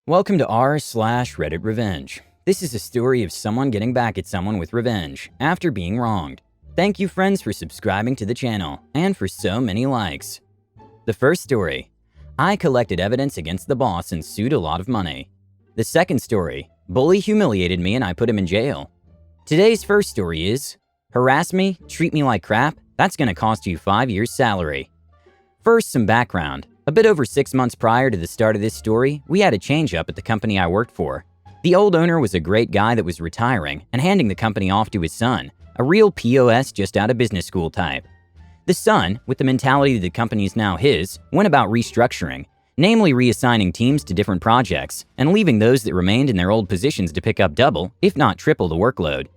Welcome to r/RedditRevenge. This is a story of someone getting back at someone with revenge after being wronged. Thank you friends for subscribing to the channel and for so many likes. The first story, I collected evidence against the boss and sued a lot of money. The second story, bully humiliated me and I put him in jail. Today's first story is, harass me, treat me like crap, that's gonna cost you 5 years' salary. First, some background. A bit over 6 months prior to the start of this story, we had a change-up at the company I worked for. The old owner was a great guy that was retiring and handing the company off to his son, a real POS just out of business school type. The son, with the mentality that the company is now his, went about restructuring, namely reassigning teams to different projects and leaving those that remained in their old positions to pick up double, if not triple the workload.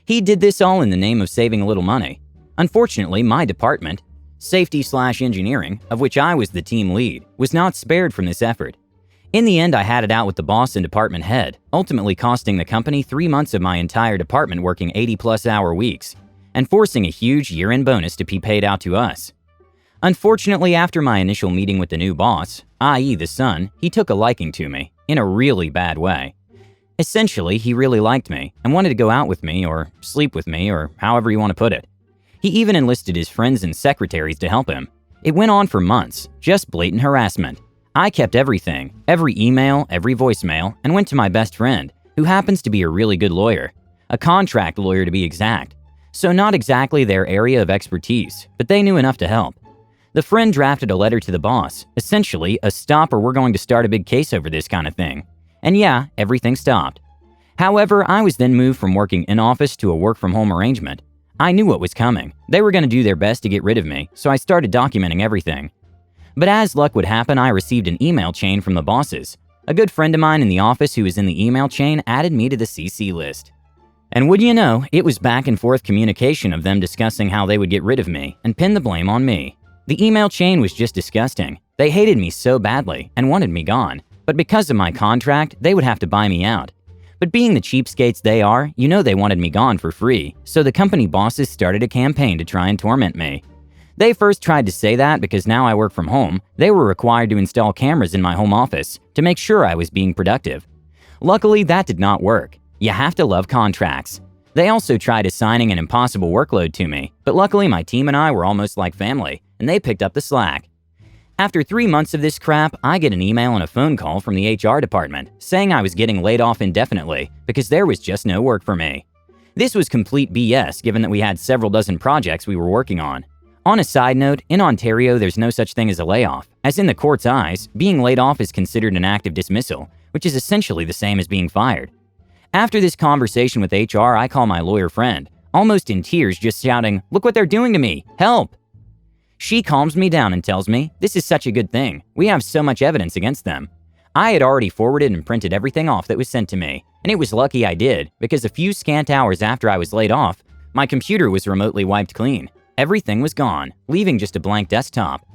He did this all in the name of saving a little money. Unfortunately, my department, safety/engineering, of which I was the team lead, was not spared from this effort. In the end, I had it out with the boss and department head, ultimately costing the company 3 months of my entire department working 80+ hour weeks, and forcing a huge year-end bonus to be paid out to us. Unfortunately, after my initial meeting with the new boss, i.e. the son, he took a liking to me, in a really bad way. Essentially, he really liked me, and wanted to go out with me, or sleep with me, or however you want to put it. He even enlisted his friends and secretaries to help him. It went on for months, just blatant harassment. I kept everything, every email, every voicemail, and went to my best friend, who happens to be a really good lawyer. A contract lawyer to be exact. So not exactly their area of expertise, but they knew enough to help. The friend drafted a letter to the boss, essentially a stop or we're going to start a big case over this kind of thing. And yeah, everything stopped. However, I was then moved from working in office to a work-from-home arrangement. I knew what was coming. They were going to do their best to get rid of me, so I started documenting everything. But as luck would happen, I received an email chain from the bosses. A good friend of mine in the office who was in the email chain added me to the CC list. And would you know, it was back and forth communication of them discussing how they would get rid of me and pin the blame on me. The email chain was just disgusting. They hated me so badly and wanted me gone. But because of my contract, they would have to buy me out. But being the cheapskates they are, you know they wanted me gone for free, so the company bosses started a campaign to try and torment me. They first tried to say that because now I work from home, they were required to install cameras in my home office to make sure I was being productive. Luckily, that did not work. You have to love contracts. They also tried assigning an impossible workload to me, but luckily my team and I were almost like family, and they picked up the slack. After 3 months of this crap, I get an email and a phone call from the HR department saying I was getting laid off indefinitely because there was just no work for me. This was complete BS given that we had several dozen projects we were working on. On a side note, in Ontario there's no such thing as a layoff, as in the court's eyes, being laid off is considered an active dismissal, which is essentially the same as being fired. After this conversation with HR, I call my lawyer friend, almost in tears just shouting, "Look what they're doing to me! Help!" She calms me down and tells me, "This is such a good thing. We have so much evidence against them." I had already forwarded and printed everything off that was sent to me, and it was lucky I did, because a few scant hours after I was laid off, my computer was remotely wiped clean. Everything was gone, leaving just a blank desktop.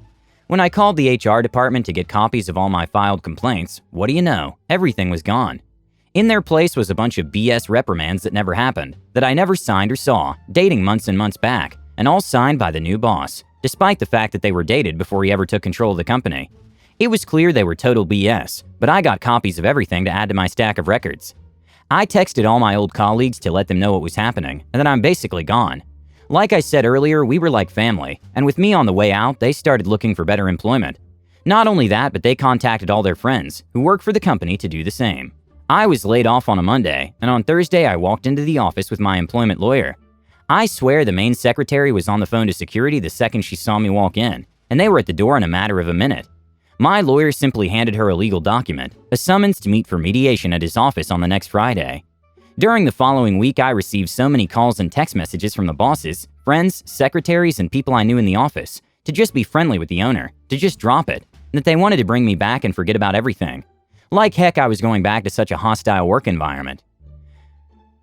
When I called the HR department to get copies of all my filed complaints, what do you know? Everything was gone. In their place was a bunch of BS reprimands that never happened, that I never signed or saw, dating months and months back, and all signed by the new boss, despite the fact that they were dated before he ever took control of the company. It was clear they were total BS, but I got copies of everything to add to my stack of records. I texted all my old colleagues to let them know what was happening, and that I'm basically gone. Like I said earlier, we were like family, and with me on the way out, they started looking for better employment. Not only that, but they contacted all their friends, who work for the company, to do the same. I was laid off on a Monday, and on Thursday I walked into the office with my employment lawyer. I swear the main secretary was on the phone to security the second she saw me walk in, and they were at the door in a matter of a minute. My lawyer simply handed her a legal document, a summons to meet for mediation at his office on the next Friday. During the following week, I received so many calls and text messages from the bosses, friends, secretaries, and people I knew in the office to just be friendly with the owner, to just drop it, and that they wanted to bring me back and forget about everything. Like heck, I was going back to such a hostile work environment.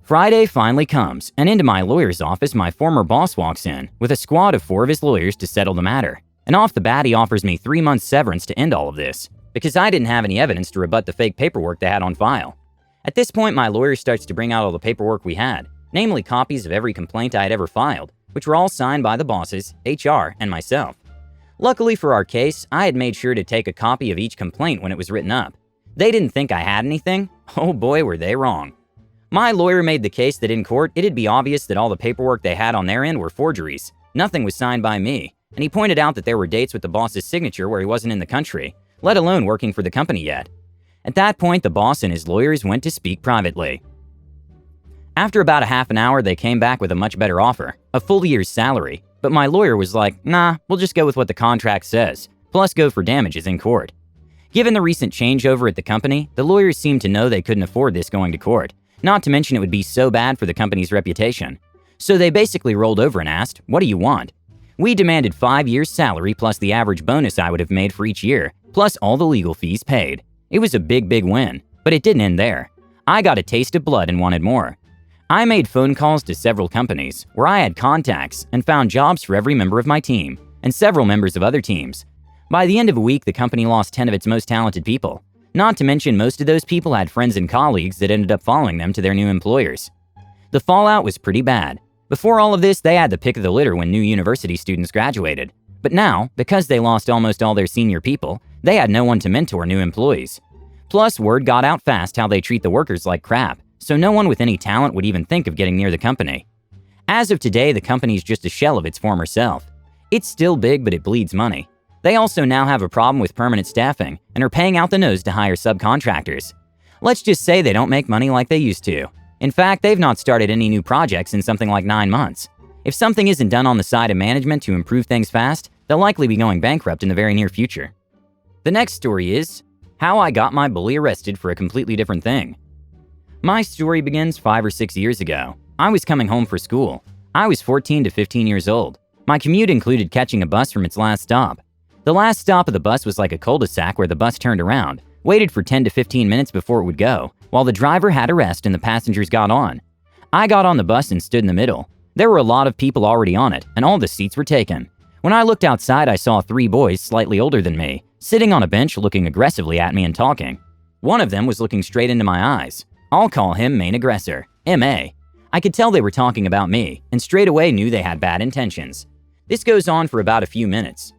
Friday finally comes, and into my lawyer's office my former boss walks in with a squad of 4 of his lawyers to settle the matter. And off the bat he offers me 3 months severance to end all of this, because I didn't have any evidence to rebut the fake paperwork they had on file. At this point my lawyer starts to bring out all the paperwork we had, namely copies of every complaint I had ever filed, which were all signed by the bosses, HR, and myself. Luckily for our case, I had made sure to take a copy of each complaint when it was written up. They didn't think I had anything? Oh boy, were they wrong. My lawyer made the case that in court, it'd be obvious that all the paperwork they had on their end were forgeries. Nothing was signed by me, and he pointed out that there were dates with the boss's signature where he wasn't in the country, let alone working for the company yet. At that point, the boss and his lawyers went to speak privately. After about a half an hour, they came back with a much better offer, a full year's salary, but my lawyer was like, nah, we'll just go with what the contract says, plus go for damages in court. Given the recent changeover at the company, the lawyers seemed to know they couldn't afford this going to court, not to mention it would be so bad for the company's reputation. So they basically rolled over and asked, what do you want? We demanded 5 years' salary plus the average bonus I would have made for each year, plus all the legal fees paid. It was a big win, but it didn't end there. I got a taste of blood and wanted more. I made phone calls to several companies where I had contacts and found jobs for every member of my team and several members of other teams. By the end of a week, the company lost 10 of its most talented people. Not to mention most of those people had friends and colleagues that ended up following them to their new employers. The fallout was pretty bad. Before all of this, they had the pick of the litter when new university students graduated. But now, because they lost almost all their senior people, they had no one to mentor new employees. Plus, word got out fast how they treat the workers like crap, so no one with any talent would even think of getting near the company. As of today, the company is just a shell of its former self. It's still big, but it bleeds money. They also now have a problem with permanent staffing and are paying out the nose to hire subcontractors. Let's just say they don't make money like they used to. In fact, they've not started any new projects in something like 9 months. If something isn't done on the side of management to improve things fast, they'll likely be going bankrupt in the very near future. The next story is how I got my bully arrested for a completely different thing. My story begins 5 or 6 years ago. I was coming home for school. I was 14 to 15 years old. My commute included catching a bus from its last stop. The last stop of the bus was like a cul-de-sac where the bus turned around, waited for 10 to 15 minutes before it would go, while the driver had a rest and the passengers got on. I got on the bus and stood in the middle. There were a lot of people already on it, and all the seats were taken. When I looked outside, I saw 3 boys slightly older than me, sitting on a bench looking aggressively at me and talking. One of them was looking straight into my eyes. I'll call him main aggressor, M.A. I could tell they were talking about me, and straight away knew they had bad intentions. This goes on for about a few minutes.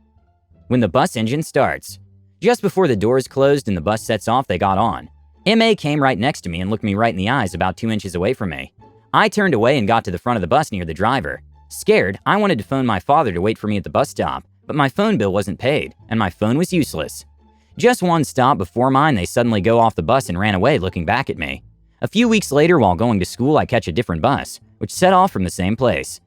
When the bus engine starts, just before the doors closed and the bus sets off, they got on. M.A. came right next to me and looked me right in the eyes about 2 inches away from me. I turned away and got to the front of the bus near the driver. Scared, I wanted to phone my father to wait for me at the bus stop, but my phone bill wasn't paid, and my phone was useless. Just one stop before mine, they suddenly go off the bus and ran away looking back at me. A few weeks later, while going to school, I catch a different bus, which set off from the same place.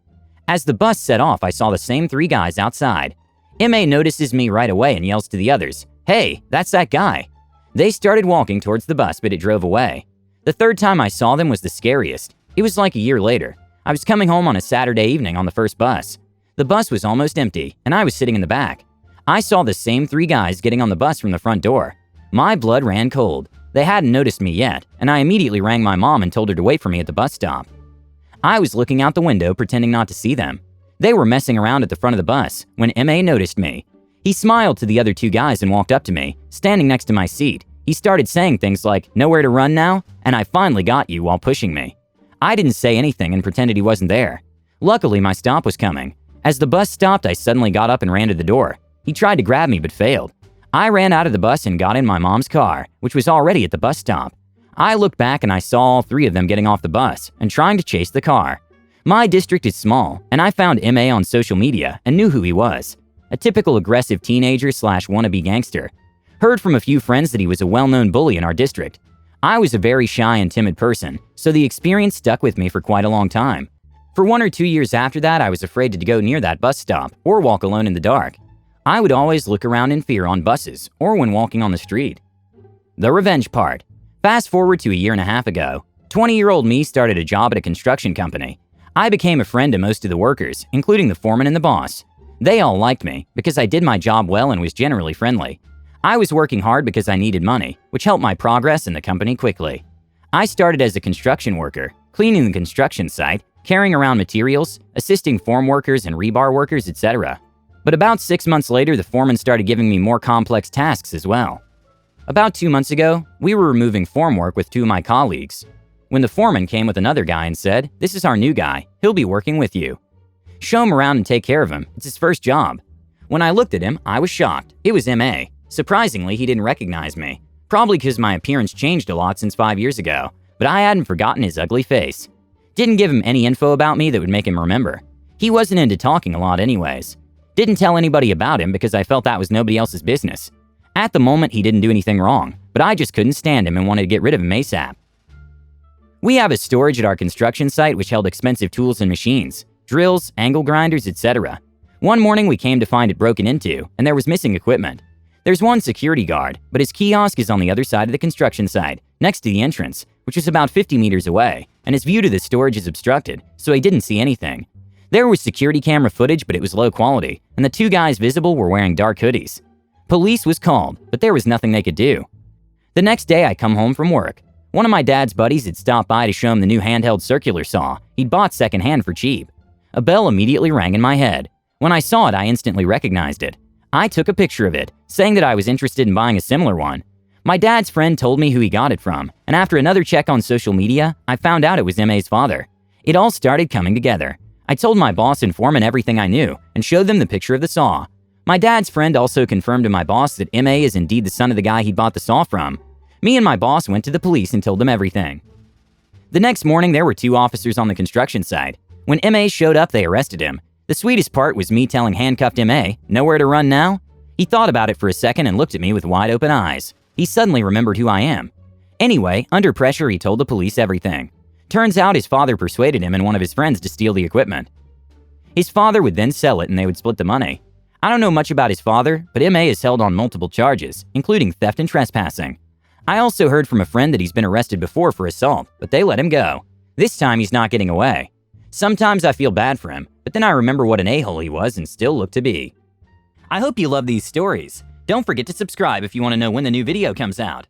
As the bus set off, I saw the same 3 guys outside. M.A. notices me right away and yells to the others, "Hey, that's that guy." They started walking towards the bus, but it drove away. The third time I saw them was the scariest. It was like a year later. I was coming home on a Saturday evening on the first bus. The bus was almost empty, and I was sitting in the back. I saw the same 3 guys getting on the bus from the front door. My blood ran cold. They hadn't noticed me yet, and I immediately rang my mom and told her to wait for me at the bus stop. I was looking out the window, pretending not to see them. They were messing around at the front of the bus when M.A. noticed me. He smiled to the other 2 guys and walked up to me, standing next to my seat. He started saying things like, "Nowhere to run now?" and "I finally got you," while pushing me. I didn't say anything and pretended he wasn't there. Luckily, my stop was coming. As the bus stopped, I suddenly got up and ran to the door. He tried to grab me but failed. I ran out of the bus and got in my mom's car, which was already at the bus stop. I looked back and I saw all 3 of them getting off the bus and trying to chase the car. My district is small, and I found M.A. on social media and knew who he was. A typical aggressive teenager / wannabe gangster. Heard from a few friends that he was a well-known bully in our district. I was a very shy and timid person, so the experience stuck with me for quite a long time. For 1 or 2 years after that, I was afraid to go near that bus stop or walk alone in the dark. I would always look around in fear on buses or when walking on the street. The revenge part. Fast forward to a year and a half ago. 20-year-old me started a job at a construction company. I became a friend to most of the workers, including the foreman and the boss. They all liked me because I did my job well and was generally friendly. I was working hard because I needed money, which helped my progress in the company quickly. I started as a construction worker, cleaning the construction site, carrying around materials, assisting form workers and rebar workers, etc. But about 6 months later, the foreman started giving me more complex tasks as well. About 2 months ago, we were removing form work with 2 of my colleagues, when the foreman came with another guy and said, "This is our new guy. He'll be working with you. Show him around and take care of him. It's his first job." When I looked at him, I was shocked. It was M.A. Surprisingly, he didn't recognize me. Probably because my appearance changed a lot since 5 years ago, but I hadn't forgotten his ugly face. Didn't give him any info about me that would make him remember. He wasn't into talking a lot anyways. Didn't tell anybody about him because I felt that was nobody else's business. At the moment, he didn't do anything wrong, but I just couldn't stand him and wanted to get rid of him ASAP. We have a storage at our construction site which held expensive tools and machines, drills, angle grinders, etc. One morning we came to find it broken into, and there was missing equipment. There's one security guard, but his kiosk is on the other side of the construction site, next to the entrance, which is about 50 meters away, and his view to the storage is obstructed, so he didn't see anything. There was security camera footage, but it was low quality, and the two guys visible were wearing dark hoodies. Police was called, but there was nothing they could do. The next day I come home from work. One of my dad's buddies had stopped by to show him the new handheld circular saw he'd bought secondhand for cheap. A bell immediately rang in my head. When I saw it, I instantly recognized it. I took a picture of it, saying that I was interested in buying a similar one. My dad's friend told me who he got it from, and after another check on social media, I found out it was MA's father. It all started coming together. I told my boss and foreman everything I knew, and showed them the picture of the saw. My dad's friend also confirmed to my boss that MA is indeed the son of the guy he bought the saw from. Me and my boss went to the police and told them everything. The next morning, there were 2 officers on the construction site. When MA showed up, they arrested him. The sweetest part was me telling handcuffed MA, "Nowhere to run now?" He thought about it for a second and looked at me with wide open eyes. He suddenly remembered who I am. Anyway, under pressure, he told the police everything. Turns out his father persuaded him and one of his friends to steal the equipment. His father would then sell it and they would split the money. I don't know much about his father, but MA is held on multiple charges, including theft and trespassing. I also heard from a friend that he's been arrested before for assault, but they let him go. This time he's not getting away. Sometimes I feel bad for him, but then I remember what an a-hole he was and still look to be. I hope you love these stories. Don't forget to subscribe if you want to know when the new video comes out.